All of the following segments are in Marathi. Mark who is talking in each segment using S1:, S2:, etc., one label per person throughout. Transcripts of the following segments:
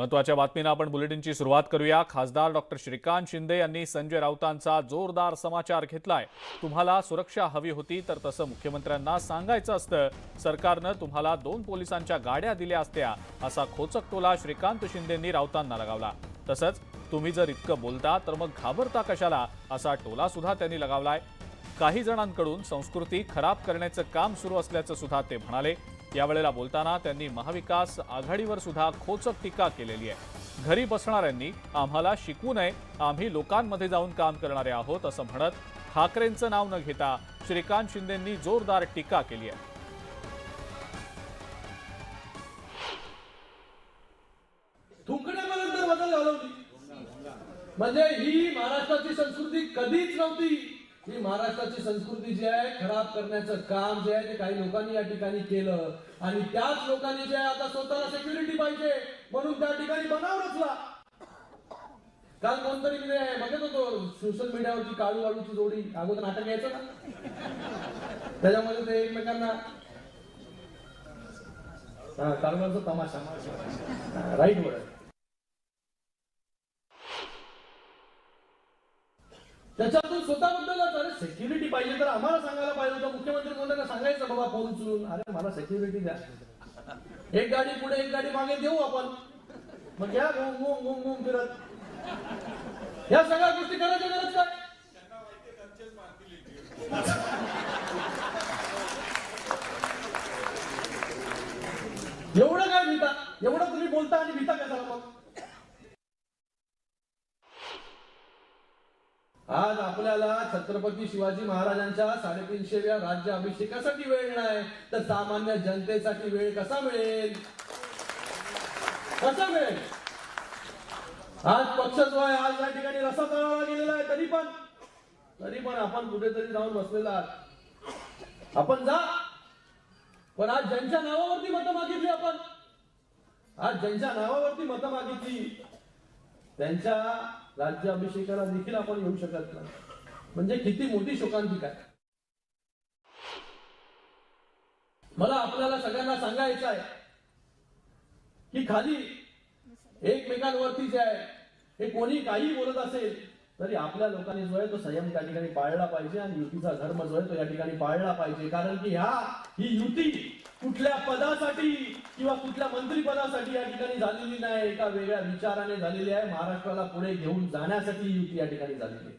S1: महत्त्वाच्या बातमीनं आपण बुलेटिनची सुरुवात करूया। खासदार डॉक्टर श्रीकांत शिंदे यांनी संजय राऊतांचा जोरदार समाचार घेतलाय। तुम्हाला सुरक्षा हवी होती तर तसं मुख्यमंत्र्यांना सांगायचं असतं। सरकारनं तुम्हाला 2 पोलिसांच्या गाड्या दिल्या असत्या असा खोचक टोला श्रीकांत शिंदेंनी राऊतांना लगावला। तसंच तुम्ही जर इतकं बोलता तर मग घाबरता कशाला असा टोला सुद्धा त्यांनी लगावलाय। काही जणांकडून संस्कृती खराब करण्याचं काम सुरू असल्याचं सुद्धा ते म्हणाले। यावेळेला बोलताना त्यांनी महाविकास आघाडीवर सुद्धा खोचक टीका केलेली आहे। घरी बसणाऱ्यांनी आम्हाला शिकवू नये, आम्ही लोकांमध्ये जाऊन काम करणारे आहोत असं म्हणत ठाकरेंचं नाव न घेता श्रीकांत शिंदेंनी जोरदार टीका केली आहे।
S2: थुंकण्यापर्यंत बदल घालवली म्हणजे ही महाराष्ट्राची संस्कृती कधीच नव्हती। ही महाराष्ट्राची संस्कृती जी आहे खराब करण्याचं काम जे आहे ते काही लोकांनी या ठिकाणी केलं आणि त्याच लोकांनी जे आता स्वतःला सिक्युरिटी पाहिजे म्हणून त्या ठिकाणी बनाव रचला। काल कोणतरी बघत होतो सोशल मीडियावरची काळू वाळूची जोडी, अगोदर नाटक यायचं ना त्याच्यामध्ये ते एकमेकांना काळूचा तमाशा राईट वर्ड त्याच्यातून स्वतःबद्दलच अरे सिक्युरिटी पाहिजे तर आम्हाला सांगायला पाहिजे होतं। मुख्यमंत्री कोणाला सांगायचं बाबा फोन उचलून अरे मला सिक्युरिटी द्या, एक गाडी पुढे एक गाडी मागे देऊ आपण, मग या घुम फिरत या सगळ्या गोष्टी करायच्या गरज काय? एवढं काय भीता, एवढं तुम्ही बोलता आणि भीता कशाला मग? आज आपल्याला छत्रपती शिवाजी महाराजांच्या 350व्या राज्याभिषेकासाठी वेळ नाही तर सामान्य जनतेसाठी वेळ कसा मिळेल? कसा मिळेल? आज पक्ष जो आहे आज या ठिकाणी रस्ता तळाला गेलेला आहे तरी पण आपण कुठेतरी जाऊन बसलेला आहात। आपण जा, पण आज ज्यांच्या नावावरती मतं मागितली आपण, आज ज्यांच्या नावावरती मतं मागितली त्यांच्या राज्याभिषेकाला देखील आपण येऊ शकत नाही, म्हणजे किती मोठी शोकांतिका आहे। मला आपल्याला सगळ्यांना सांगायचं आहे की खाली एकमेकांवरती जे आहे हे कोणी काही बोलत असेल तरी आपल्या लोकांनी जो आहे तो संयम त्या ठिकाणी पाळला पाहिजे आणि युतीचा धर्म जो आहे तो या ठिकाणी पाळला पाहिजे। कारण की ही युती कुठल्या पदासाठी किंवा कुठल्या मंत्रिपदासाठी या ठिकाणी झालेली नाही, एका वेगळ्या विचाराने झालेली आहे। महाराष्ट्राला पुढे घेऊन जाण्यासाठी ही युती या ठिकाणी झालेली आहे।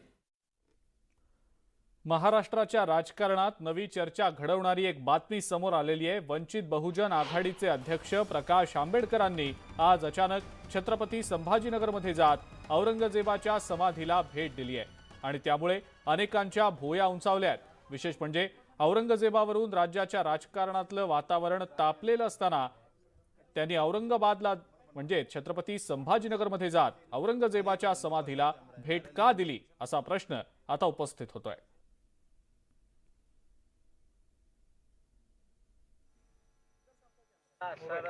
S1: महाराष्ट्राच्या राजकारणात नवी चर्चा घडवणारी एक बातमी समोर आलेली आहे। वंचित बहुजन आघाडीचे अध्यक्ष प्रकाश आंबेडकरांनी आज अचानक छत्रपती संभाजीनगरमध्ये जात औरंगजेबाच्या समाधीला भेट दिली आहे आणि त्यामुळे अनेकांच्या भुवया उंचावल्या आहेत। विशेष म्हणजे औरंगजेबावरून राज्याच्या राजकारणातलं वातावरण तापलेलं असताना त्यांनी औरंगाबादला म्हणजे छत्रपती संभाजीनगरमध्ये जात औरंगजेबाच्या समाधीला भेट का दिली असा प्रश्न आता उपस्थित होतोय।
S3: सर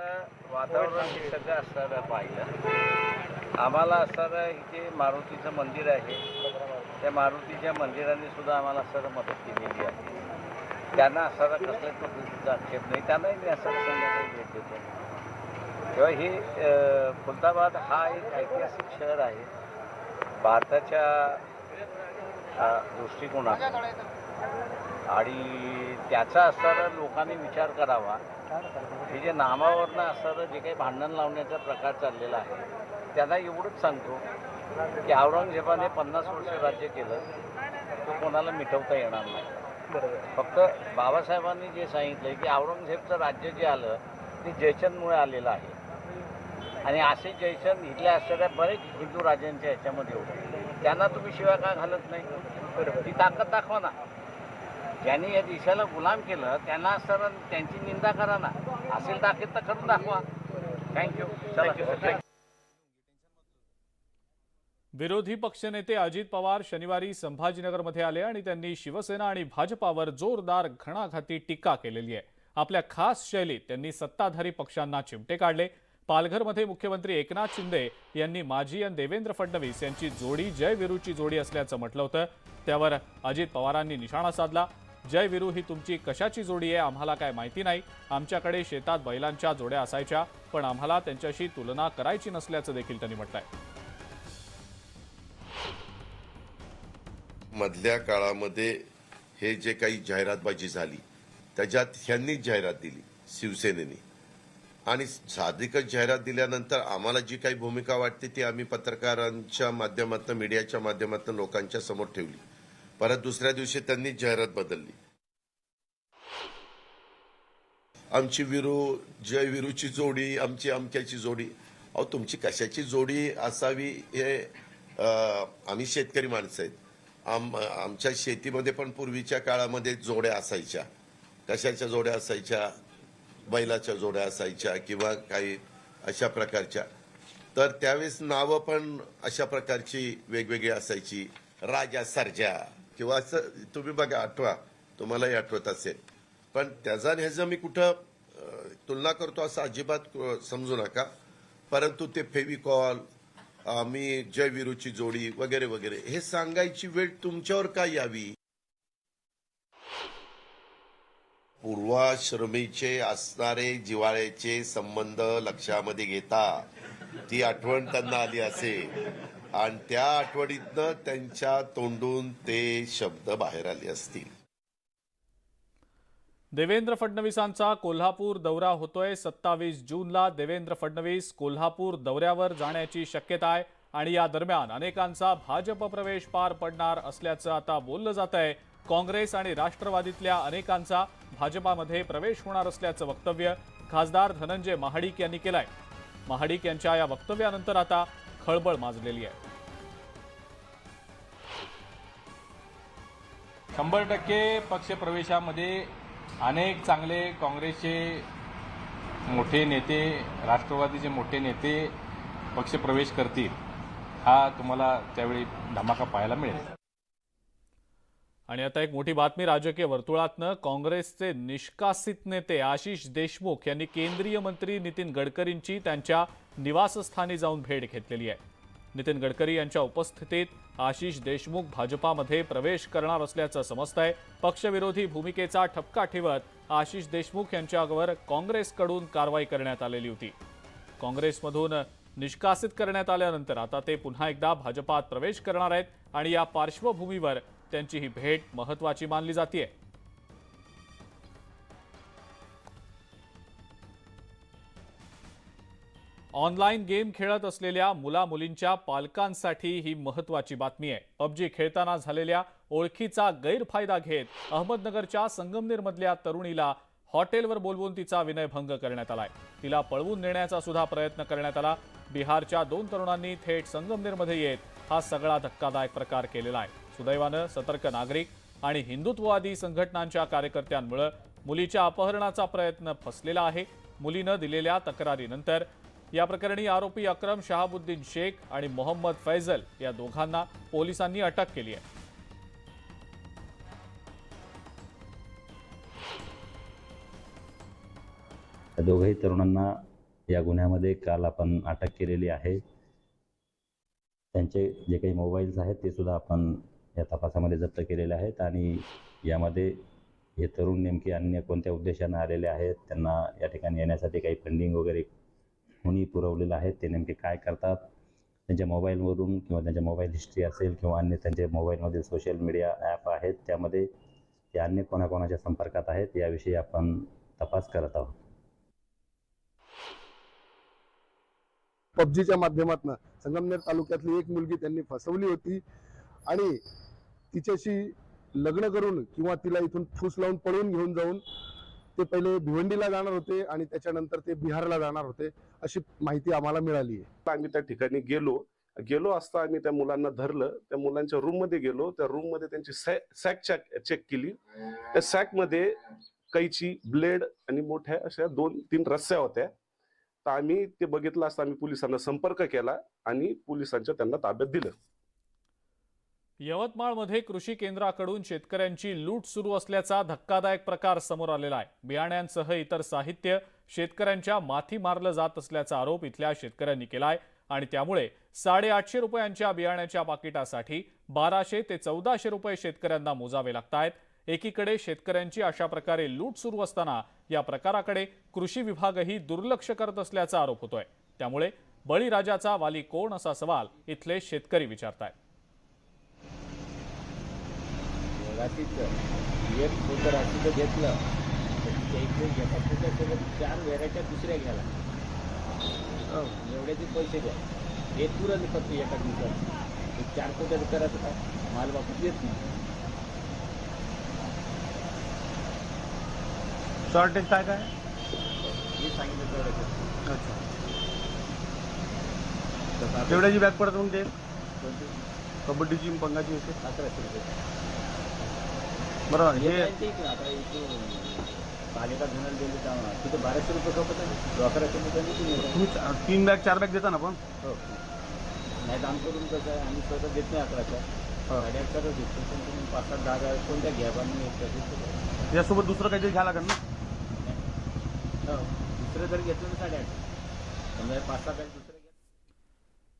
S3: वातावरण हे सगळं असं पाहिलं आम्हाला सर इथे मारुतीचं मंदिर आहे, त्या मारुतीच्या मंदिराने सुद्धा आम्हाला सर मदत केलेली आहे। त्यांना सर कसल्याच पद्धतीचा आक्षेप नाही, त्यांनाही मी असं संध्याकाळी भेट देतो। तेव्हा हे खुलताबाद हा एक ऐतिहासिक शहर आहे भारताच्या दृष्टिकोनातून आणि त्याचा असर लोकांनी विचार करावा। हे जे नामावरनं असं जे काही भांडण लावण्याचा प्रकार चाललेला आहे त्यांना एवढंच सांगतो की औरंगजेबाने 50 वर्ष राज्य केलं, तो कोणाला मिटवता येणार नाही। फक्त बाबासाहेबांनी जे सांगितलं की औरंगजेबचं राज्य जे आलं ते जयचंदमुळे आलेलं आहे आणि असे जयचंद इथल्या असणाऱ्या बरेच हिंदू राजांच्या ह्याच्यामध्ये होते, त्यांना तुम्ही शिवाय का घालत नाही? ती ताकद दाखवा ना। ज्यांनी या देशाला गुलाम केलं त्यांना सर त्यांची निंदा करा ना, असेल ताकद तर करून दाखवा। थँक्यू।
S1: विरोधी पक्षनेते अजित पवार शनिवारी संभाजीनगरमध्ये आले आणि त्यांनी शिवसेना आणि भाजपावर जोरदार घणाघाती टीका केलेली आहे। आपल्या खास शैलीत त्यांनी सत्ताधारी पक्षांना चिमटे काढले। पालघरमध्ये मुख्यमंत्री एकनाथ शिंदे यांनी माजी आणि देवेंद्र फडणवीस यांची जोडी जय वीरूची जोडी असल्याचं म्हटलं होतं, त्यावर अजित पवारांनी निशाणा साधला। जय वीरू ही तुमची कशाची जोडी आहे आम्हाला काय माहिती नाही. आमच्याकडे शेतात बैलांच्या जोड्या असायच्या, पण आम्हाला त्यांच्याशी तुलना करायची नसल्याचं देखील त्यांनी म्हटलंय.
S4: मधल्या काळामध्ये हे जे काही जाहिरातबाजी झाली त्याच्यात ह्यांनीच जाहिरात दिली शिवसेनेने, आणि साधिकच जाहिरात दिल्यानंतर आम्हाला जी काही भूमिका वाटते ती आम्ही पत्रकारांच्या माध्यमातून, मीडियाच्या माध्यमातून लोकांच्या समोर ठेवली. परत दुसऱ्या दिवशी त्यांनीच जाहिरात बदलली. आमची वीरू, जय वीरूची जोडी, आमची अमक्याची जोडी. अहो, तुमची कशाची जोडी असावी हे आम्ही शेतकरी माणसं आहेत. आमच्या शेतीमध्ये पण पूर्वीच्या काळामध्ये जोड्या असायच्या. कशाच्या जोड्या असायच्या? बैलाच्या जोड्या असायच्या किंवा काही अशा प्रकारच्या. तर त्यावेळेस नावं पण अशा प्रकारची वेगवेगळी असायची. राजा सर्जा किंवा असं तुम्ही बघा, आठवा, तुम्हालाही आठवत असेल. पण त्याचा ह्याचं मी कुठं तुलना करतो असं अजिबात समजू नका. परंतु ते फेविकॉल, आम्ही जय वीरूची जोडी वगैरे वगैरे हे सांगायची वेळ तुमच्यावर का यावी? पूर्वाश्रमीचे असणारे जिव्हाळ्याचे संबंध लक्षामध्ये घेता ती आठवण त्यांना आली असेल, आणि त्या आठवणीतनं त्यांच्या तोंडून ते शब्द बाहेर आले असतील.
S1: देवेंद्र फडणवीसांचा कोल्हापूर दौरा होतोय. 27 जूनला देवेंद्र फडणवीस कोल्हापूर दौऱ्यावर जाण्याची शक्यता आहे, आणि या दरम्यान अनेकांचा भाजप प्रवेश पार पडणार असल्याचं आता बोललं जात आहे. काँग्रेस आणि राष्ट्रवादीतल्या अनेकांचा भाजपामध्ये प्रवेश होणार असल्याचं वक्तव्य खासदार धनंजय महाडिक यांनी केलंय. महाडिक यांच्या या वक्तव्यानंतर आता खळबळ माजलेली आहे.
S5: 100% पक्षप्रवेशामध्ये अनेक चांगले काँग्रेसचे मोठे नेते, राष्ट्रवादीचे मोठे नेते पक्षप्रवेश करतील, हा तुम्हाला त्यावेळी धमाका पाहायला मिळेल.
S1: आणि आता एक मोठी बातमी राजकीय वर्तुळातनं. काँग्रेसचे निष्कासित नेते आशिष देशमुख यांनी केंद्रीय मंत्री नितीन गडकरींची त्यांच्या निवासस्थानी जाऊन भेट घेतलेली आहे. नितीन गडकरी यांच्या उपस्थितीत आशिष देशमुख भाजपामध्ये प्रवेश करणार असल्याचं समजतंय. पक्षविरोधी भूमिकेचा ठपका ठेवत आशिष देशमुख यांच्यावर काँग्रेसकडून कारवाई करण्यात आलेली होती. काँग्रेसमधून निष्कासित करण्यात आल्यानंतर आता ते पुन्हा एकदा भाजपात प्रवेश करणार आहेत, आणि या पार्श्वभूमीवर त्यांची ही भेट महत्त्वाची मानली जाते. ऑनलाईन गेम खेळत असलेल्या मुला-मुलींच्या पालकांसाठी ही महत्त्वाची बातमी आहे. पबजी खेळताना झालेल्या ओळखीचा गैरफायदा घेत अहमदनगरच्या संगमनेरमधल्या तरुणीला हॉटेलवर बोलवून तिचा विनयभंग करण्यात आलाय. तिला पळवून नेण्याचा सुद्धा प्रयत्न करण्यात आला. बिहारच्या 2 तरुणांनी थेट संगमनेरमध्ये येत हा सगळा धक्कादायक प्रकार केलेला आहे. सुदैवानं सतर्क नागरिक आणि हिंदुत्ववादी संघटनांच्या कार्यकर्त्यांमुळे मुलीच्या अपहरणाचा प्रयत्न फसलेला आहे. मुलीनं दिलेल्या तक्रारीनंतर या प्रकरणी आरोपी अक्रम शहाबुद्दीन शेख आणि मोहम्मद फैजल या दोघांना पोलिसांनी अटक केली आहे.
S6: दोघेही तरुणांना या गुन्ह्यामध्ये काल आपण अटक केलेली आहे. त्यांचे जे काही मोबाईल्स आहेत ते सुद्धा आपण या तपासामध्ये जप्त केलेले आहेत, आणि यामध्ये हे तरुण नेमके अन्य कोणत्या उद्देशाने आलेले आहेत, त्यांना या ठिकाणी येण्यासाठी काही फंडिंग वगैरे कोणी पुरवलेलं आहे, ते नेमके काय करतात, त्यांच्या मोबाईलवरून किंवा त्यांच्या मोबाईल हिस्ट्री असेल किंवा अन्य त्यांच्या मोबाईलमधील सोशल मीडिया ॲप आहेत त्यामध्ये ते अन्य कोणाकोणाच्या संपर्कात आहेत याविषयी आपण तपास करत आहोत.
S7: पबजीच्या माध्यमातून संगमनेर तालुक्यातली एक मुलगी त्यांनी फसवली होती, आणि तिच्याशी लग्न करून किंवा तिला इथून फूस लावून पळून घेऊन जाऊन ते पहिले भिवंडीला जाणार होते आणि त्याच्यानंतर ते बिहारला जाणार होते, अशी माहिती आम्हाला मिळाली आहे.
S8: आम्ही त्या ठिकाणी गेलो असता आम्ही त्या मुलांना धरलं. त्या मुलांच्या रूम मध्ये गेलो. त्या रूम मध्ये त्यांची सॅक चेक केली. त्या सॅक मध्ये कैची, ब्लेड आणि मोठ्या अशा 2-3 रस्स्या होत्या. तर आम्ही ते बघितलं असता आम्ही पोलिसांना संपर्क केला आणि पोलिसांच्या त्यांना ताब्यात दिलं.
S1: यवतमाळमध्ये कृषी केंद्राकडून शेतकऱ्यांची लूट सुरू असल्याचा धक्कादायक प्रकार समोर आलेला आहे. बियाण्यांसह इतर साहित्य शेतकऱ्यांच्या माथी मारलं जात असल्याचा आरोप इथल्या शेतकऱ्यांनी केलाय, आणि त्यामुळे 850 रुपयांच्या बियाण्याच्या पाकिटासाठी 1200 ते 1400 रुपये शेतकऱ्यांना मोजावे लागतायत. एकीकडे शेतकऱ्यांची अशा प्रकारे लूट सुरू असताना या प्रकाराकडे कृषी विभागही दुर्लक्ष करत असल्याचा आरोप होतोय. त्यामुळे बळीराजाचा वाली कोण असा सवाल इथले शेतकरी विचारतायत.
S9: एक छोटं राशीचं घेतलं तर तिच्या इकडे घेतात त्याच्यासोबत 4 व्हेरायट्या दुसऱ्या घ्यायला एवढ्याचे पैसे द्या. हे तुरंत फक्त एका दिवसात 4 कोट्याचं करायचं काय, माल वापस येत नाही.
S10: शॉर्टेज काय काय
S9: हे सांगितलं तेवढं.
S10: अच्छा, तेवढ्याची बॅग पडत मग ते
S9: कोणती
S10: कबड्डीची पंगाची होते
S9: 1100 रुपये.
S10: बरोबर.
S9: हे
S10: हे
S9: आता इथून पालिका धुण्याला गेले तेव्हा तिथे 1200 रुपये खपत आहे. 1100 रुपये
S10: तुम्ही 3 बॅग 4 बॅग देता ना पण.
S9: हो नाही तर आमच्याकडून कसं आहे, आम्ही स्वतः देत नाही 11च्या 11.5 देतो. पण तुम्ही 5-7 10 कोणत्या घ्या पण मी
S10: यासोबत दुसरं काहीतरी घ्यायला लागेल ना.
S9: हो दुसरं जर घेतलं तर 8.5 समजा 5-6 बॅग दुसरं घ्या.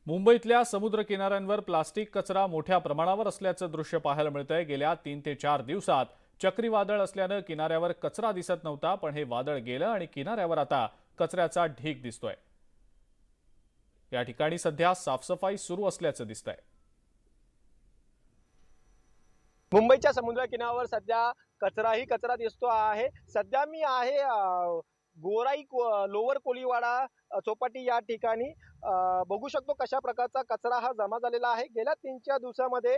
S1: मुंबईतल्या समुद्र किनाऱ्यांवर प्लास्टिक कचरा मोठ्या प्रमाणावर असल्याचं दृश्य पाहायला मिळतंय. गेल्या 3 ते 4 दिवसात चक्रीवादळ असल्यानं किनाऱ्यावर कचरा दिसत नव्हता, पण हे वादळ गेलं आणि किनाऱ्यावर आता कचऱ्याचा ढीग दिसतोय. या ठिकाणी सध्या साफसफाई सुरू असल्याचं दिसतंय.
S11: मुंबईच्या समुद्र किनाऱ्यावर सध्या कचराही कचरा दिसतो आहे. सध्या मी आहे गोराई लोअर कोलीवाडा चौपाटी या ठिकाणी. बघू शकतो कशा प्रकारचा कचरा हा जमा झालेला आहे. गेल्या 3-4 दिवसामध्ये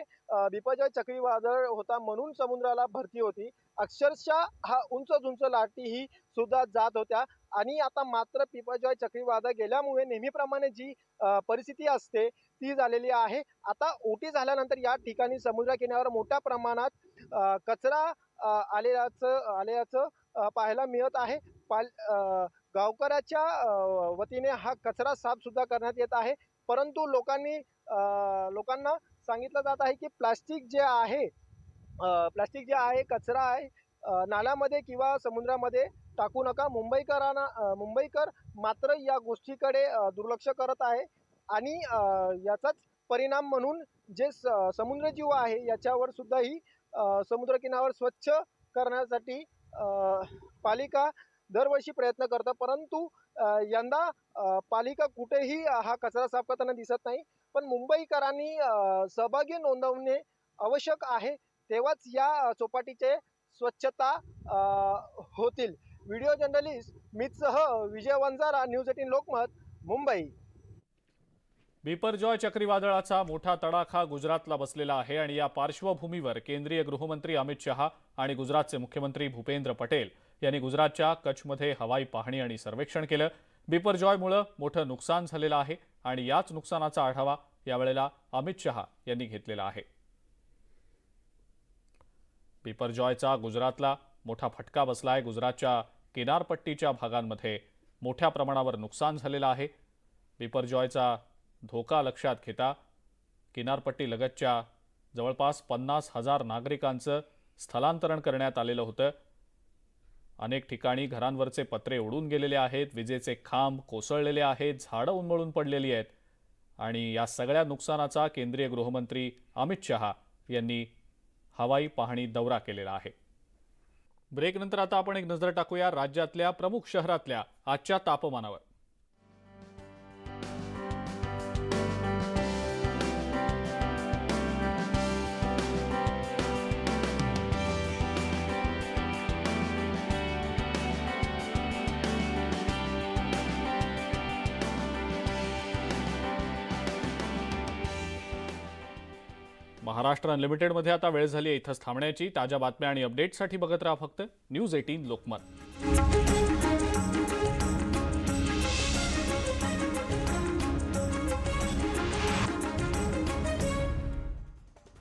S11: बिपरजॉय चक्रीवादळ होता म्हणून समुद्राला भरती होती. अक्षरशः हा उंच लाटीही सुद्धा जात होत्या आणि आता मात्र बिपरजॉय चक्रीवादळ गेल्यामुळे नेहमीप्रमाणे जी परिस्थिती असते ती झालेली आहे. आता ओटी झाल्यानंतर या ठिकाणी समुद्र किनाऱ्यावर मोठ्या प्रमाणात कचरा आल्याचं पाहायला मिळत आहे. गावकऱ्याच्या वतीने हा कचरा साफ सुद्धा करण्यात येत आहे. परंतु लोकांना सांगितलं जात आहे की प्लास्टिक जे आहे कचरा आहे नाल्यामध्ये किंवा समुद्रामध्ये टाकू नका. मुंबईकर मात्र या गोष्टीकडे दुर्लक्ष करत आहे आणि याचाच परिणाम म्हणून जे समुद्रजीव आहे याच्यावर सुद्धा ही समुद्र किनाऱ्यावर स्वच्छ करण्यासाठी पालिका दरवर्षी प्रयत्न करतं. परंतु यंदा पालिका कुठेही हा कचरा साफ करताना दिसत नाही. पण मुंबईकरांनी सहभागी नोंदवणे आवश्यक आहे, तेव्हाच या चौपाटीचे स्वच्छता होतील. व्हिडिओ जर्नलिस्ट मितसह विजय वंजारा, न्यूज 18 लोकमत, मुंबई.
S1: बिपरजॉय चक्रीवादळाचा मोठा तडाखा गुजरातला बसलेला आहे आणि या पार्श्वभूमीवर केंद्रीय गृहमंत्री अमित शहा आणि गुजरातचे मुख्यमंत्री भूपेंद्र पटेल यांनी गुजरातच्या कच्छमध्ये हवाई पाहणी आणि सर्वेक्षण केलं. बिपरजॉयमुळे मोठं नुकसान झालेलं आहे आणि याच नुकसानाचा आढावा यावेळेला अमित शहा यांनी घेतलेला आहे. बिपरजॉयचा गुजरातला मोठा फटका बसलाय. गुजरातच्या किनारपट्टीच्या भागांमध्ये मोठ्या प्रमाणावर नुकसान झालेलं आहे. बिपरजॉयचा धोका लक्षात घेता किनारपट्टी लगतच्या जवळपास 50,000 नागरिकांचं स्थलांतरण करण्यात आलेलं होतं. अनेक ठिकाणी घरांवरचे पत्रे उडून गेलेले आहेत, विजेचे खांब कोसळलेले आहेत, झाडं उन्मळून पडलेली आहेत आणि या सगळ्या नुकसानाचा केंद्रीय गृहमंत्री अमित शहा यांनी हवाई पाहणी दौरा केलेला आहे. ब्रेकनंतर आता आपण एक नजर टाकूया राज्यातल्या प्रमुख शहरातल्या आजच्या तापमानावर. महाराष्ट्र अनलिमिटेडमध्ये आता वेळ झाली आहे इथंच थांबण्याची. ताज्या बातम्या आणि अपडेट्ससाठी बघत राहा फक्त न्यूज 18 लोकमत.